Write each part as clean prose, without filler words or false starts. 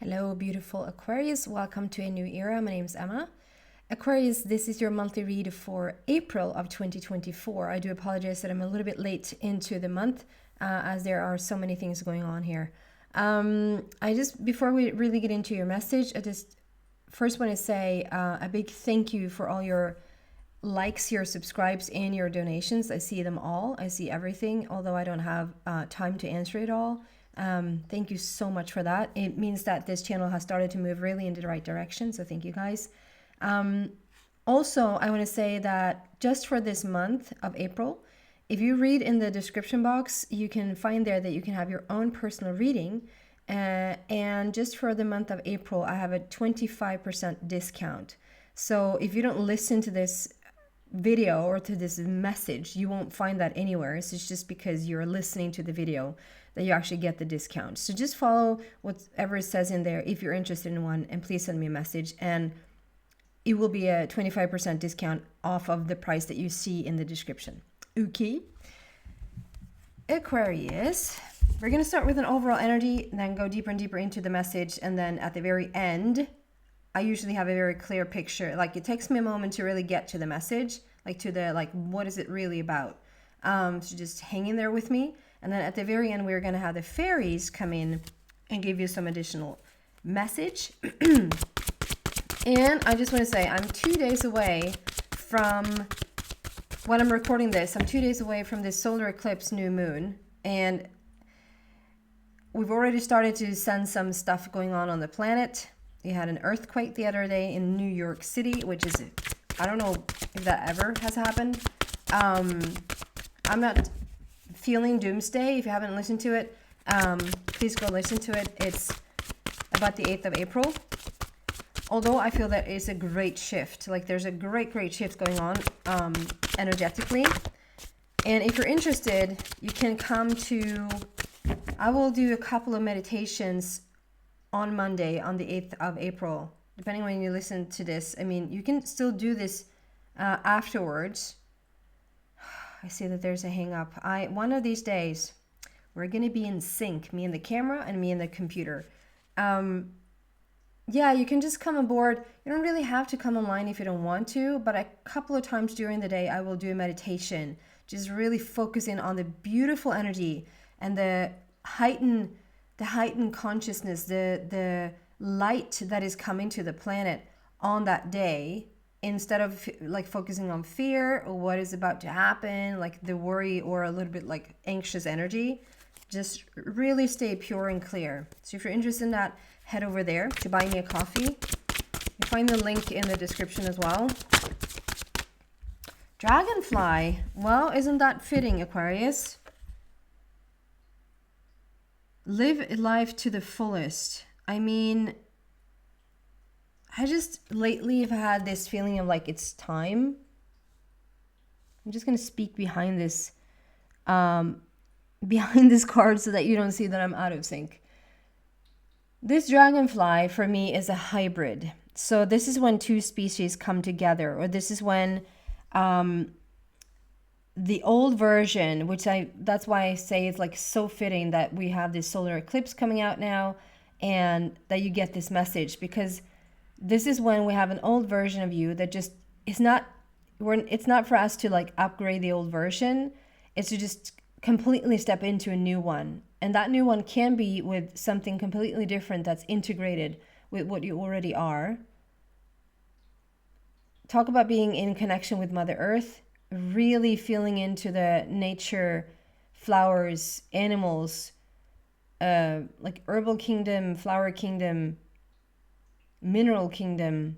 Hello, beautiful Aquarius. Welcome to a new era. My name is Emma. Aquarius, this is your monthly read for April of 2024. I do apologize that I'm a little bit late into the month as there are so many things going on here. Before we really get into your message, I just first want to say a big thank you for all your likes, your subscribes, and your donations. I see them all. I see everything, although I don't have time to answer it all. Thank you so much for that. It means that this channel has started to move really in the right direction. So thank you guys. Also, I want to say that just for this month of April, if you read in the description box, you can find there that you can have your own personal reading. And just for the month of April, I have a 25% discount. So if you don't listen to this video or to this message, you won't find that anywhere. So it's just because you're listening to the video that you actually get the discount. So just follow whatever it says in there if you're interested in one, and please send me a message, and it will be a 25% discount off of the price that you see in the description. Okay. Aquarius, we're going to start with an overall energy and then go deeper and deeper into the message, and then at the very end I usually have a very clear picture. Like, it takes me a moment to really get to the message, like to the, like, what is it really about? So just hang in there with me. And then at the very end, we're going to have the fairies come in and give you some additional message. And I just want to say, I'm 2 days away from, when I'm recording this, I'm 2 days away from this solar eclipse new moon. And we've already started to sense some stuff going on the planet. We had an earthquake the other day in New York City, which is, I don't know if that ever has happened. I'm not feeling doomsday. If you haven't listened to it, please go listen to it. It's about the 8th of April. Although I feel that it's a great shift. Like, there's a great shift going on energetically. And if you're interested, you can come to, I will do a couple of meditations on Monday, on the 8th of April, depending when you listen to this. I mean, you can still do this afterwards. I see that there's a hang up. One of these days, we're going to be in sync, me and the camera and me and the computer. Yeah, you can just come aboard. You don't really have to come online if you don't want to, but a couple of times during the day, I will do a meditation, just really focusing on the beautiful energy and the heightened consciousness, the light that is coming to the planet on that day, instead of like focusing on fear or what is about to happen, like the worry or a little bit like anxious energy. Just really stay pure and clear. So if you're interested in that, head over there to buy me a coffee. You find the link in the description as well. Dragonfly. Well, isn't that fitting, Aquarius? Live life to the fullest. I mean, I just lately have had this feeling of like it's time. I'm just going to speak behind this card so that you don't see that I'm out of sync. This dragonfly for me is a hybrid. So this is when two species come together, or this is when the old version, that's why I say it's like so fitting that we have this solar eclipse coming out now and that you get this message, because this is when we have an old version of you that just is not, it's not for us to like upgrade the old version. It's to just completely step into a new one. And that new one can be with something completely different that's integrated with what you already are. Talk about being in connection with Mother Earth, really feeling into the nature, flowers, animals, like herbal kingdom, flower kingdom, mineral kingdom.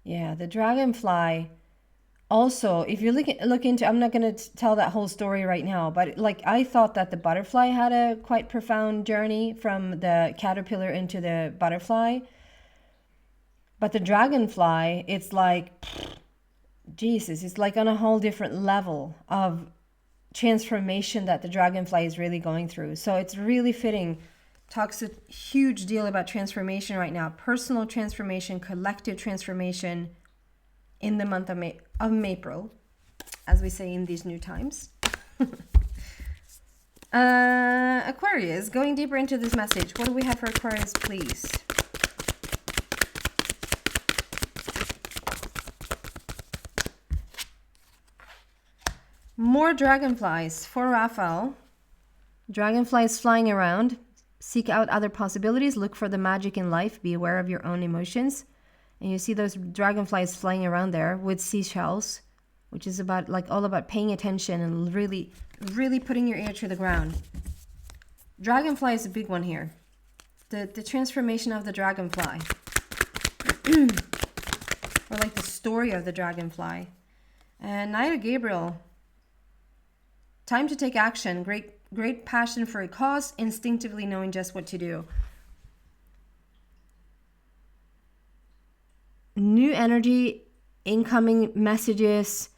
Yeah, the dragonfly. Also, if you look into, I'm not going to tell that whole story right now, but like I thought that the butterfly had a quite profound journey from the caterpillar into the butterfly. But the dragonfly, it's like, Jesus, it's like on a whole different level of transformation that the dragonfly is really going through. So it's really fitting. Talks a huge deal about transformation right now. Personal transformation, collective transformation in the month of April, as we say in these new times. Aquarius, going deeper into this message. What do we have for Aquarius, please? More dragonflies for Raphael. Dragonflies flying around. Seek out other possibilities. Look for the magic in life. Be aware of your own emotions. And you see those dragonflies flying around there with seashells, which is about like all about paying attention and really, really putting your ear to the ground. Dragonfly is a big one here. The transformation of the dragonfly. Or like the story of the dragonfly. And Knight of Gabriel. Time to take action. Great passion for a cause. Instinctively knowing just what to do. New energy, incoming messages,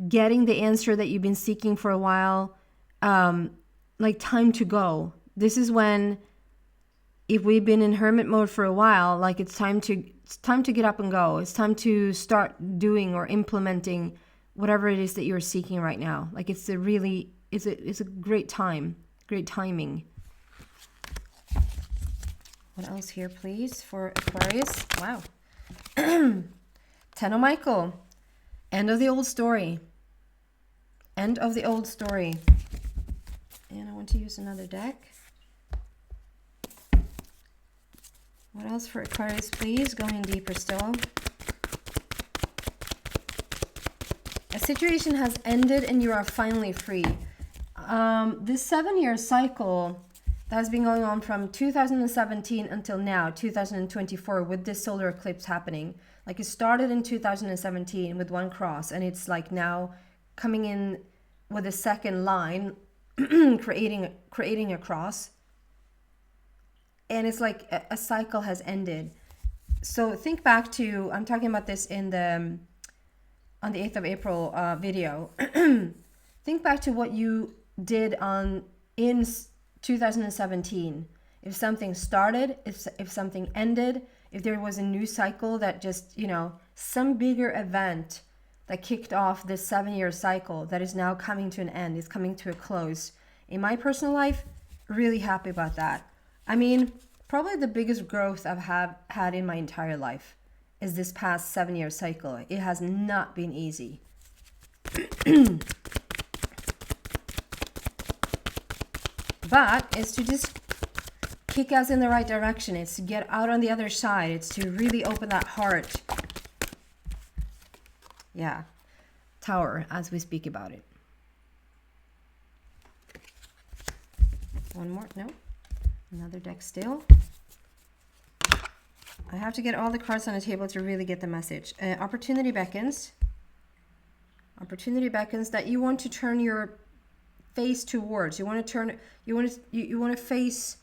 getting the answer that you've been seeking for a while, like time to go. This is when, if we've been in hermit mode for a while, like it's time to get up and go. It's time to start doing or implementing whatever it is that you're seeking right now. Like it's a great time, great timing. What else here, please, for Aquarius? Wow. Ten of Michael. End of the old story. End of the old story. And I want to use another deck. What else for Aquarius, please? Going deeper still. A situation has ended and you are finally free. This 7-year cycle that has been going on from 2017 until now, 2024, with this solar eclipse happening. Like it started in 2017 with one cross, and it's like now coming in with a second line, creating a cross. And it's like a cycle has ended. So think back to, I'm talking about this on the 8th of April video. Think back to what you did in 2017. If something started, if something ended, if there was a new cycle that just, some bigger event that kicked off this 7-year cycle that is now coming to an end, is coming to a close. In my personal life, really happy about that. I mean, probably the biggest growth I've had in my entire life is this past 7-year cycle. It has not been easy. But it's to just kick us in the right direction. It's to get out on the other side. It's to really open that heart. Yeah. Tower, as we speak about it. One more. No. Another deck still. I have to get all the cards on the table to really get the message. Opportunity beckons. Opportunity beckons that you want to turn your face towards. You want to face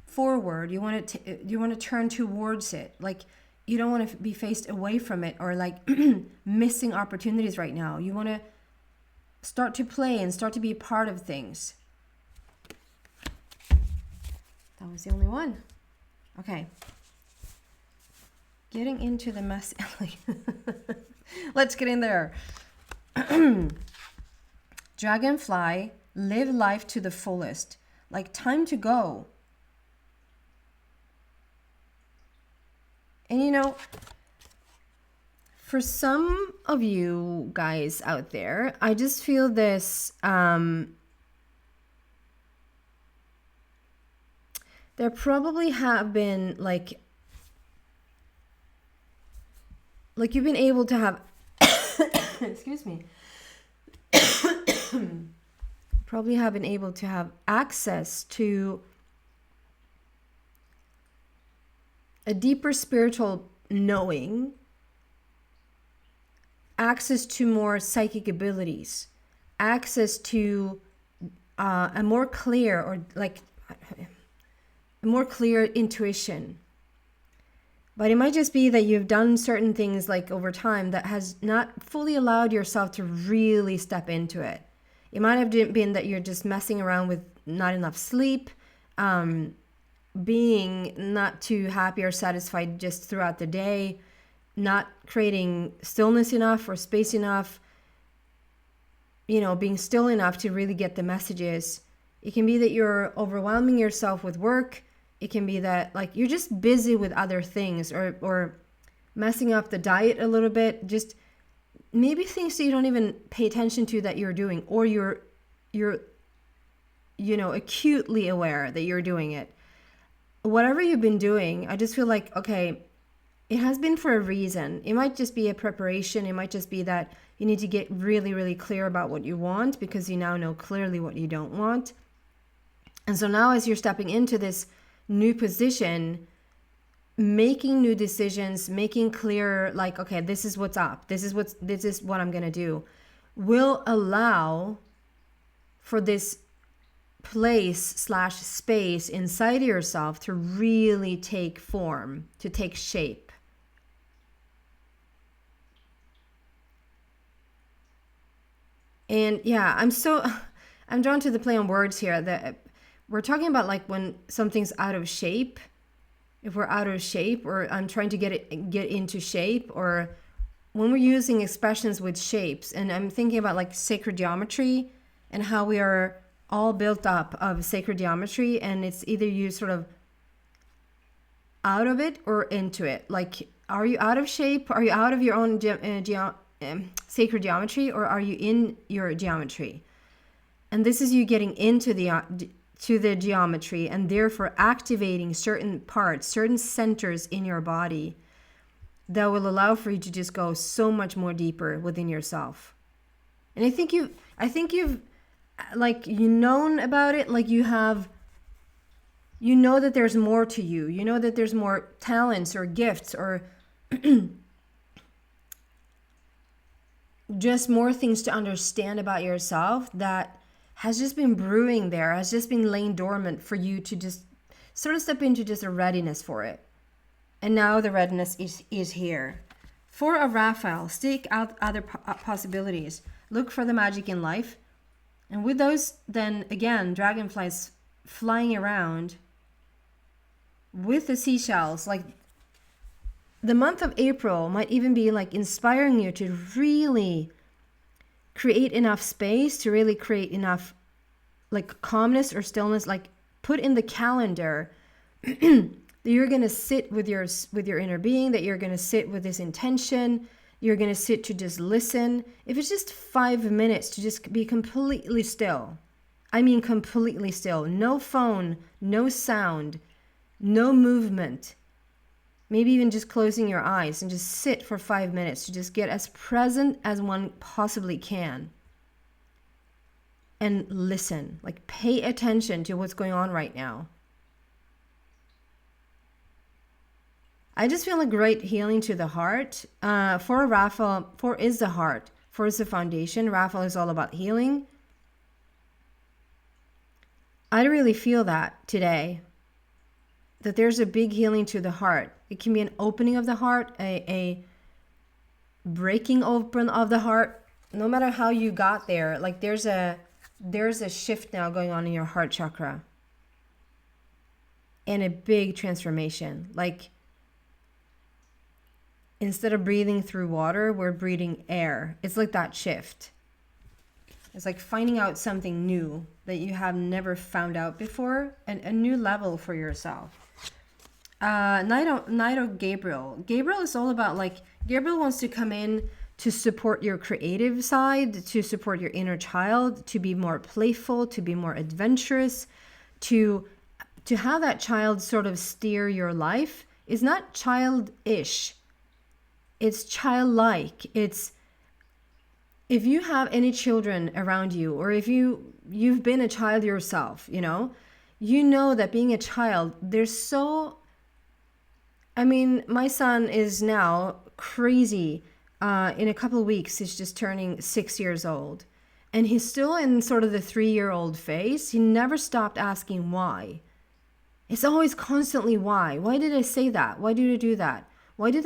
forward. You want to turn towards it. Like you don't want to be faced away from it or like missing opportunities right now. You want to start to play and start to be a part of things. That was the only one. Okay. Getting into the mess. Let's get in there. Dragonfly, live life to the fullest. Like time to go. And for some of you guys out there, I just feel this, there probably have been like you've been able to have, excuse me, probably have been able to have access to a deeper spiritual knowing, access to more psychic abilities, access to a more clear or like a more clear intuition. But it might just be that you've done certain things like over time that has not fully allowed yourself to really step into it. It might have been that you're just messing around with not enough sleep, being not too happy or satisfied just throughout the day, not creating stillness enough or space enough, being still enough to really get the messages. It can be that you're overwhelming yourself with work. It can be that like you're just busy with other things, or messing up the diet a little bit. Just maybe things that you don't even pay attention to that you're doing, or you're acutely aware that you're doing it. Whatever you've been doing, I just feel like, okay, it has been for a reason. It might just be a preparation. It might just be that you need to get really, really clear about what you want, because you now know clearly what you don't want. And so now as you're stepping into this new position, making new decisions, making clear, like, okay, this is what's up. This is what I'm going to do, will allow for this place/space inside yourself to really take form, to take shape. And yeah, I'm drawn to the play on words here, that we're talking about like when something's out of shape. If we're out of shape, or I'm trying to get into shape, or when we're using expressions with shapes. And I'm thinking about like sacred geometry and how we are all built up of sacred geometry, and it's either you sort of out of it or into it. Like, are you out of shape? Are you out of your own sacred geometry, or are you in your geometry? And this is you getting into the geometry, and therefore activating certain parts, certain centers in your body that will allow for you to just go so much more deeper within yourself. And I think you've like, known about it, like you know that there's more to you. You know that there's more talents or gifts, or just more things to understand about yourself that has just been brewing there, has just been laying dormant for you to just sort of step into just a readiness for it. And now the readiness is here. For a Raphael, seek out other possibilities. Look for the magic in life. And with those, then again, dragonflies flying around with the seashells, like the month of April might even be like inspiring you to really create enough space, to really create enough like calmness or stillness, like put in the calendar that you're going to sit with your inner being, that you're going to sit with this intention. You're going to sit to just listen. If it's just 5 minutes to just be completely still. I mean completely still. No phone, no sound, no movement. Maybe even just closing your eyes and just sit for 5 minutes to just get as present as one possibly can. And listen, like pay attention to what's going on right now. I just feel a great healing to the heart. For Raphael, 4 is the heart. 4 is the foundation. Raphael is all about healing. I really feel that today. That there's a big healing to the heart. It can be an opening of the heart, a breaking open of the heart. No matter how you got there, like there's a shift now going on in your heart chakra. And a big transformation. Like, instead of breathing through water, we're breathing air. It's like that shift. It's like finding out something new that you have never found out before, and a new level for yourself. Knight of Gabriel. Gabriel is all about, like, Gabriel wants to come in to support your creative side, to support your inner child, to be more playful, to be more adventurous, to have that child sort of steer your life. It's not childish. It's childlike. It's, if you have any children around you, or if you've been a child yourself, you know that being a child, my son is now crazy. In a couple of weeks, he's just turning 6 years old. And he's still in sort of the 3-year-old phase. He never stopped asking why. It's always constantly why. Why did I say that? Why did I do that? Why did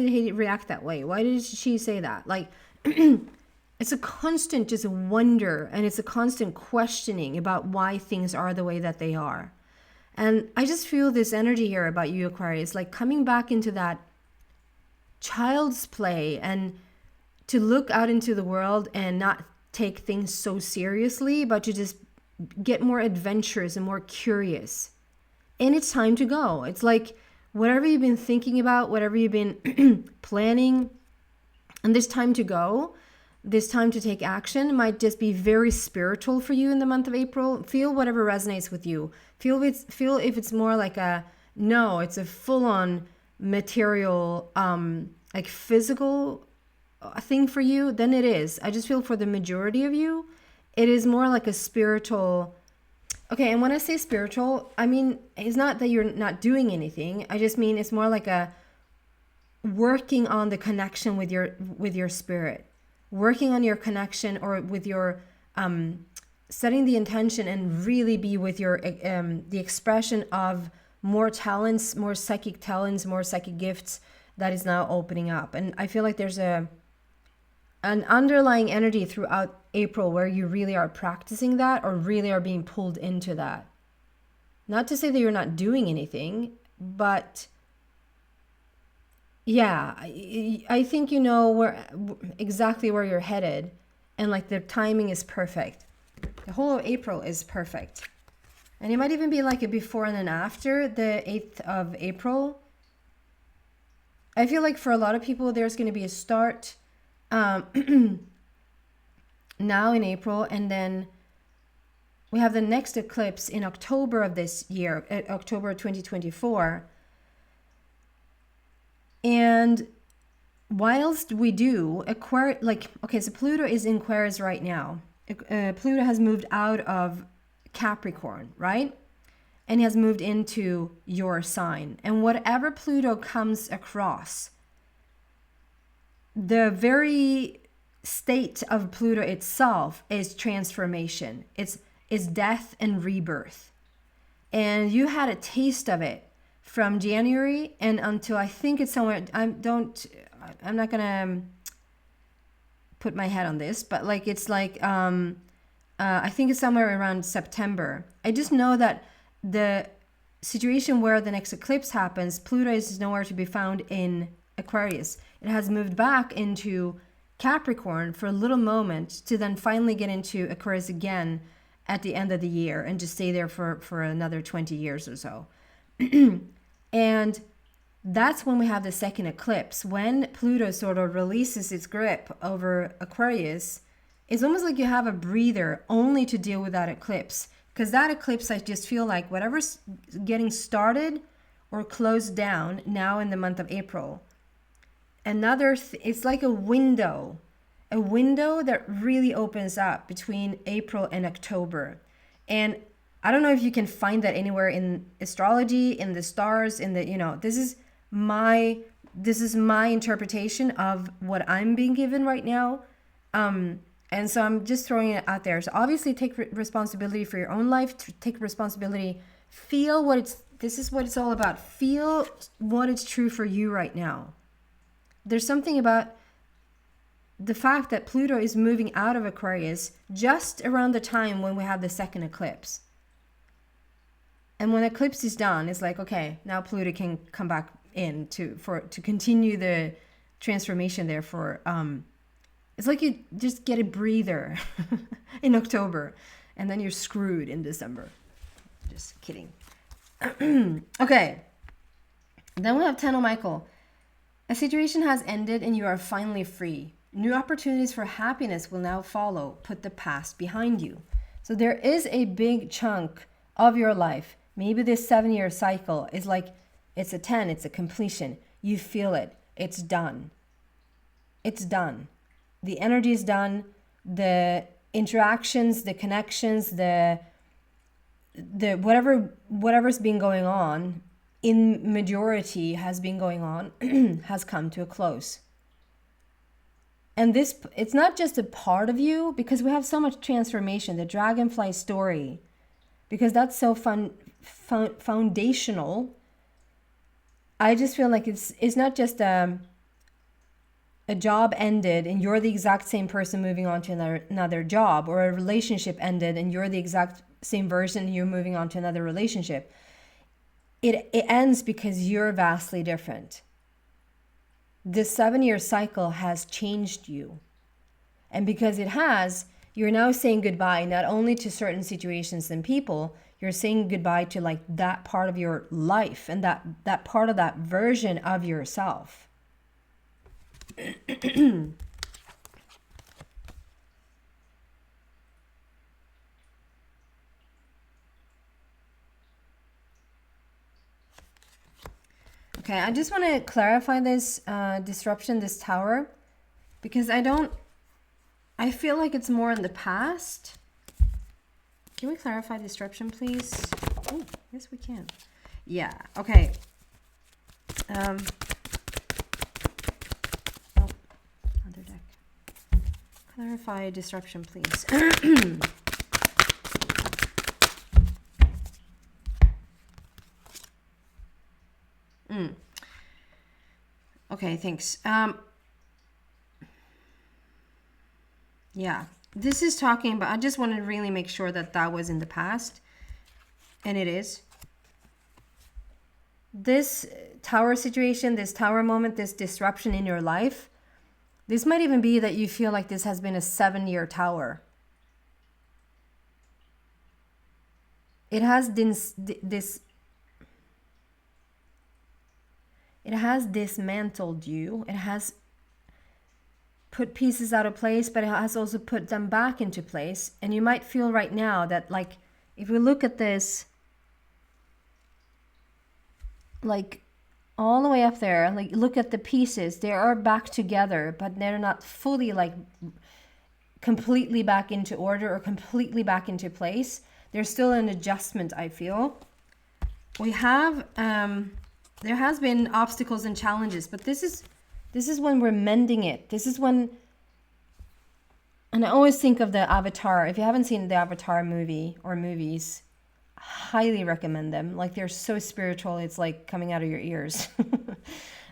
he react that way? Why did she say that? Like, it's a constant just wonder, and it's a constant questioning about why things are the way that they are. And I just feel this energy here about you, Aquarius, like coming back into that child's play, and to look out into the world and not take things so seriously, but to just get more adventurous and more curious. And it's time to go. It's like whatever you've been thinking about, whatever you've been planning, and this time to go, this time to take action might just be very spiritual for you in the month of April. Feel whatever resonates with you. Feel if it's more like it's a full-on material, like physical thing for you, then it is. I just feel for the majority of you, it is more like a spiritual. Okay, and when I say spiritual, I mean, it's not that you're not doing anything. I just mean it's more like a working on the connection with your spirit, working on your connection, or with your setting the intention and really be with your the expression of more talents, more psychic gifts that is now opening up. And I feel like there's an underlying energy throughout April where you really are practicing that, or really are being pulled into that. Not to say that you're not doing anything, but yeah, I think you know exactly where you're headed, and like the timing is perfect. The whole of April is perfect. And it might even be like a before and an after the 8th of April. I feel like for a lot of people, there's going to be a start now in April, and then we have the next eclipse in October of this year, October 2024. And whilst we do, so Pluto is in Aquarius right now. Pluto has moved out of Capricorn, right? And has moved into your sign. And whatever Pluto comes across, the very state of Pluto itself is transformation. It's death and rebirth. And you had a taste of it from January and until I think it's somewhere, I'm not gonna put my head on this, but like it's like I think it's somewhere around September. I just know that the situation where the next eclipse happens, Pluto is nowhere to be found in Aquarius. It has moved back into Capricorn for a little moment to then finally get into Aquarius again at the end of the year and just stay there for another 20 years or so. And that's when we have the second eclipse. When Pluto sort of releases its grip over Aquarius, it's almost like you have a breather only to deal with that eclipse. Because that eclipse, I just feel like whatever's getting started or closed down now in the month of April, it's like a window that really opens up between April and October. And I don't know if you can find that anywhere in astrology, in the stars, in the, this is my interpretation of what I'm being given right now. And so I'm just throwing it out there. So obviously take responsibility for your own life, take responsibility, feel this is what it's all about. Feel what is true for you right now. There's something about the fact that Pluto is moving out of Aquarius just around the time when we have the second eclipse. And when eclipse is done, it's like, okay, now Pluto can come back in to continue the transformation there for it's like you just get a breather in October and then you're screwed in December. Just kidding. Okay. Then we have Ten of Michael. A situation has ended and you are finally free. New opportunities for happiness will now follow. Put the past behind you. So there is a big chunk of your life. Maybe this 7-year cycle is like, it's a 10, it's a completion. You feel it. It's done. It's done. The energy is done. The interactions, the connections, the whatever's been going on, in majority has been going on, has come to a close. And it's not just a part of you, because we have so much transformation, the dragonfly story, because that's so foundational. I just feel like it's not just a job ended and you're the exact same person moving on to another job, or a relationship ended and you're the exact same version and you're moving on to another relationship. It ends because you're vastly different. This 7-year cycle has changed you. And because it has, you're now saying goodbye not only to certain situations and people, you're saying goodbye to like that part of your life and that part of that version of yourself. Okay, I just want to clarify this disruption, this tower, because I feel like it's more in the past. Can we clarify disruption, please? Oh, yes, we can. Yeah, okay. Oh, other deck. Clarify disruption, please. Okay, thanks. Yeah, this is talking about, I just want to really make sure that that was in the past, and it is. This tower situation, this tower moment, this disruption in your life, this might even be that you feel like this has been a 7-year tower. It has it has dismantled you. It has put pieces out of place, but it has also put them back into place. And you might feel right now that, like, if we look at this, like all the way up there, like look at the pieces, they are back together, but they're not fully like completely back into order or completely back into place. There's still an adjustment, I feel. We have, there has been obstacles and challenges, but this is when we're mending it. This is when, and I always think of the Avatar. If you haven't seen the Avatar movie or movies, highly recommend them. Like, they're so spiritual, it's like coming out of your ears.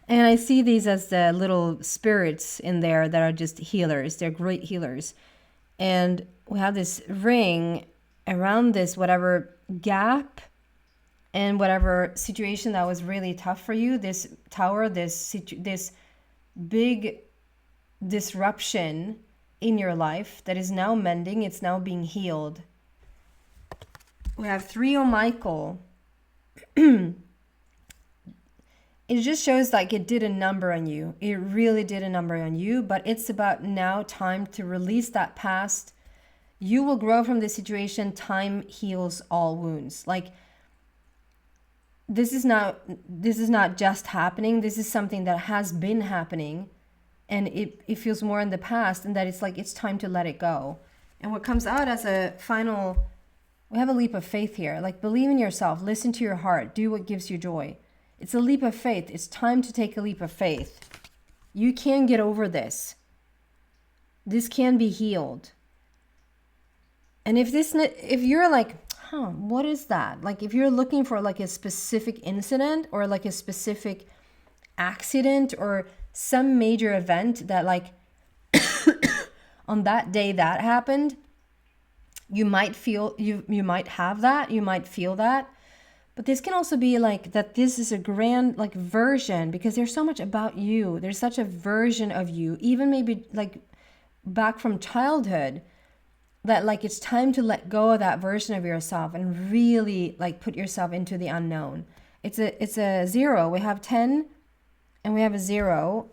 And I see these as the little spirits in there that are just healers. They're great healers. And we have this ring around this whatever gap and whatever situation that was really tough for you, this tower, this big disruption in your life that is now mending, it's now being healed. We have 3 O Michael. It just shows like it did a number on you. It really did a number on you, but it's about now time to release that past. You will grow from this situation. Time heals all wounds. Like, this is not just happening. This is something that has been happening, and it feels more in the past, and that it's like it's time to let it go. And what comes out as a final, we have a leap of faith here. Like, believe in yourself, listen to your heart, do what gives you joy. It's a leap of faith. It's time to take a leap of faith. You can get over this. This can be healed. And if you're like, what is that? Like, if you're looking for like a specific incident or like a specific accident or some major event that like on that day that happened, you might feel, you might have that, you might feel that. But this can also be like that this is a grand like version, because there's so much about you. There's such a version of you, even maybe like back from childhood, that like it's time to let go of that version of yourself and really like put yourself into the unknown. It's a 0. We have 10 and we have a 0,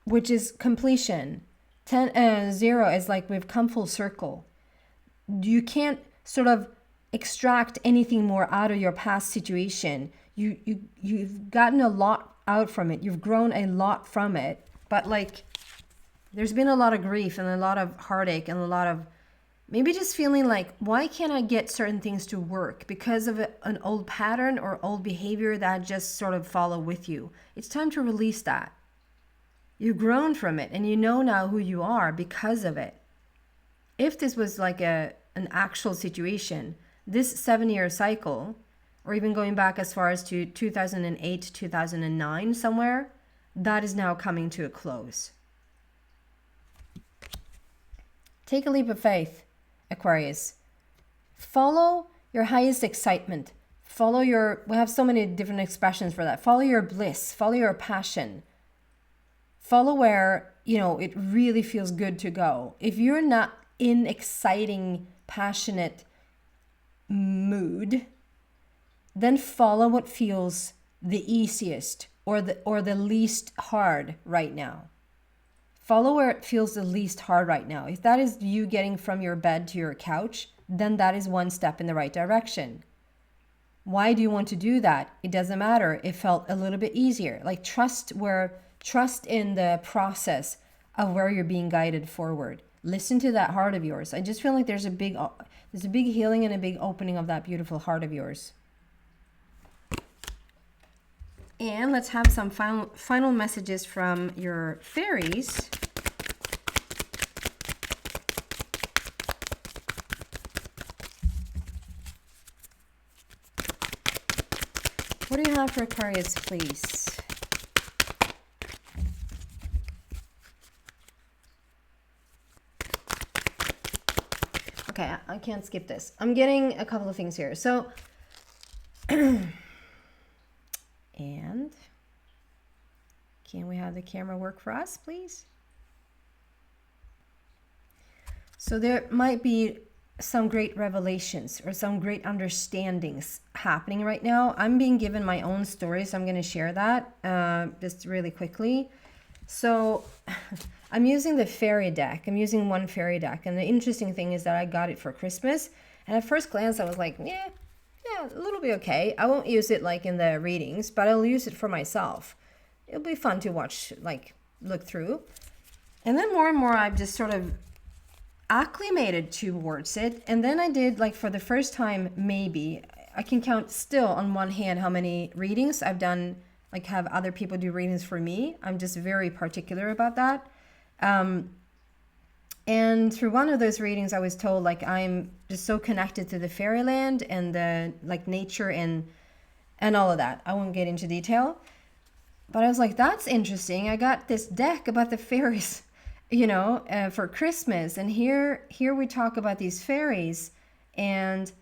which is completion. 0 is like we've come full circle. You can't sort of extract anything more out of your past situation. You've gotten a lot out from it. You've grown a lot from it. But like, there's been a lot of grief and a lot of heartache and a lot of maybe just feeling like, why can't I get certain things to work because of an old pattern or old behavior that just sort of follow with you. It's time to release that. You've grown from it and you know now who you are because of it. If this was like an actual situation, this 7-year cycle, or even going back as far as to 2008, 2009 somewhere, that is now coming to a close. Take a leap of faith, Aquarius. Follow your highest excitement. We have so many different expressions for that. Follow your bliss. Follow your passion. Follow where, you know, it really feels good to go. If you're not in exciting, passionate mood, then follow what feels the easiest or the least hard right now. Follow where it feels the least hard right now. If that is you getting from your bed to your couch, then that is one step in the right direction. Why do you want to do that? It doesn't matter. It felt a little bit easier. Like trust in the process of where you're being guided forward. Listen to that heart of yours. I just feel like there's a big healing and a big opening of that beautiful heart of yours. And let's have some final messages from your fairies. What do you have for Aquarius, please? Okay, I can't skip this. I'm getting a couple of things here. So, and can we have the camera work for us, please? So there might be some great revelations or some great understandings happening right now. I'm being given my own story, so I'm going to share that just really quickly. So I'm using the fairy deck. I'm using one fairy deck. And the interesting thing is that I got it for Christmas. And at first glance, I was like, yeah, a little bit okay. I won't use it like in the readings, but I'll use it for myself. It'll be fun to watch, like look through. And then more and more, I've just sort of acclimated towards it. And then I did, like, for the first time, maybe I can count still on one hand how many readings I've done, like have other people do readings for me. I'm just very particular about that. And through one of those readings, I was told, like, I'm just so connected to the fairyland and the, like, nature and all of that. I won't get into detail, but I was like, that's interesting. I got this deck about the fairies, you know, for Christmas. And here we talk about these fairies. And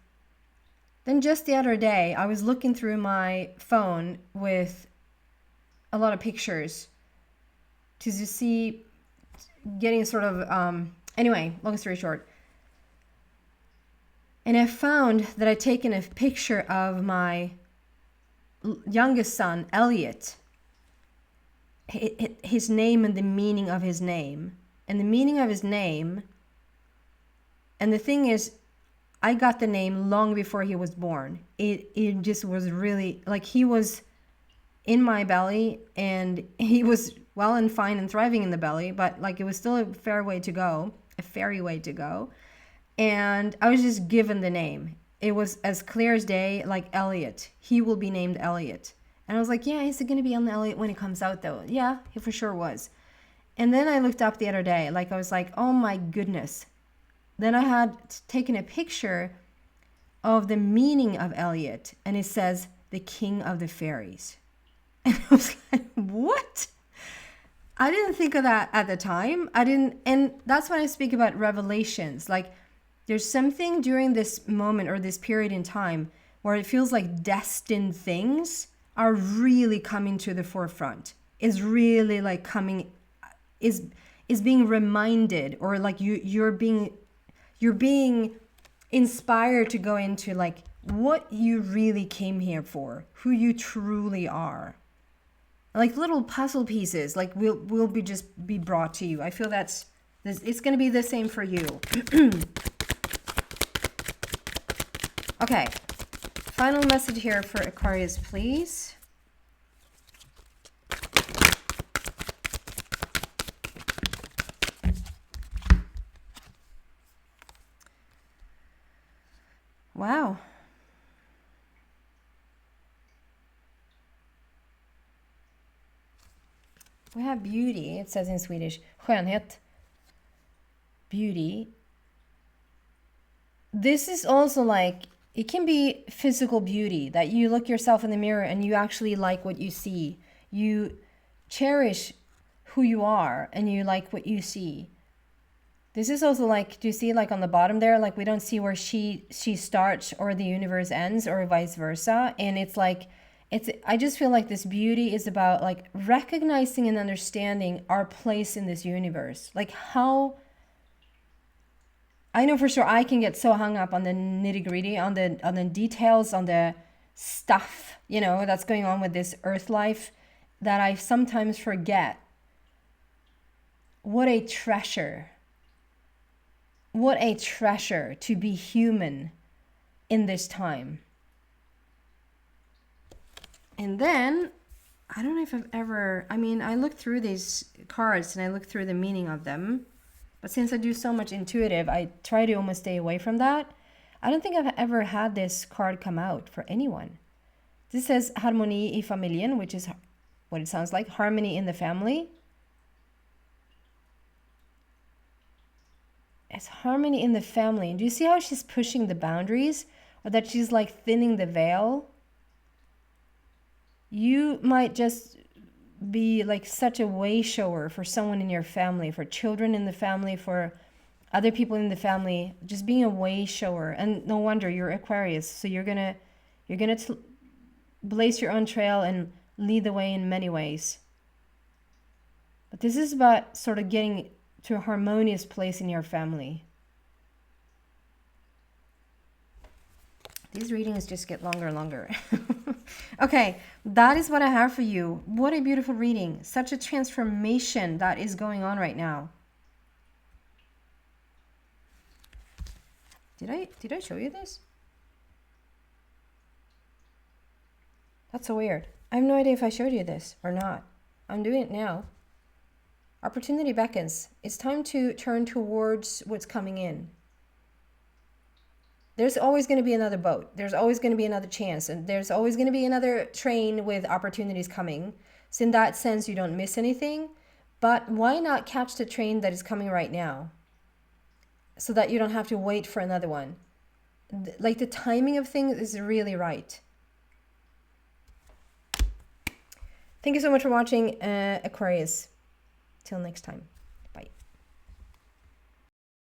then just the other day, I was looking through my phone with a lot of pictures to just see, getting sort of, anyway, long story short. And I found that I'd taken a picture of my youngest son, Elliot, his name and the meaning of his name. And the meaning of his name, and the thing is, I got the name long before he was born. It just was really, like, he was in my belly and he was well and fine and thriving in the belly, but like it was still a fairy way to go. And I was just given the name. It was as clear as day, like Elliot. He will be named Elliot. And I was like, yeah, is it going to be on the Elliot when it comes out though? Yeah, he for sure was. And then I looked up the other day, like I was like, oh my goodness. Then I had taken a picture of the meaning of Elliot, and it says the king of the fairies. And I was like, what? I didn't think of that at the time. And that's when I speak about revelations. Like, there's something during this moment or this period in time where it feels like destined things are really coming to the forefront. Is really like coming, is being reminded, or like you're being inspired to go into like what you really came here for, who you truly are. Like little puzzle pieces, like will be brought to you. I feel it's going to be the same for you. Okay, final message here for Aquarius, please. Wow. We have beauty. It says in Swedish, skönhet, beauty. This is also like, it can be physical beauty, that you look yourself in the mirror and you actually like what you see. You cherish who you are and you like what you see. This is also like, do you see like on the bottom there, like we don't see where she starts or the universe ends or vice versa. And it's like, I just feel like this beauty is about like recognizing and understanding our place in this universe. Like how I know for sure I can get so hung up on the nitty-gritty, on the details, on the stuff, you know, that's going on with this earth life, that I sometimes forget what a treasure to be human in this time. And then, I don't know if I've ever, I mean, I looked through these cards and I looked through the meaning of them. But since I do so much intuitive, I try to almost stay away from that. I don't think I've ever had this card come out for anyone. This says Harmoni i familjen, which is what it sounds like, harmony in the family. It's harmony in the family. And do you see how she's pushing the boundaries? Or that she's like thinning the veil? You might just be like such a way shower for someone in your family, for children in the family, for other people in the family, just being a way shower. And no wonder you're Aquarius. So you're gonna blaze your own trail and lead the way in many ways. But this is about sort of getting to a harmonious place in your family. These readings just get longer and longer. Okay, that is what I have for you. What a beautiful reading. Such a transformation that is going on right now. Did I show you this? That's so weird. I have no idea if I showed you this or not. I'm doing it now. Opportunity beckons. It's time to turn towards what's coming in. There's always going to be another boat. There's always going to be another chance. And there's always going to be another train with opportunities coming. So in that sense, you don't miss anything. But why not catch the train that is coming right now? So that you don't have to wait for another one. Like the timing of things is really right. Thank you so much for watching, Aquarius. Till next time. Bye.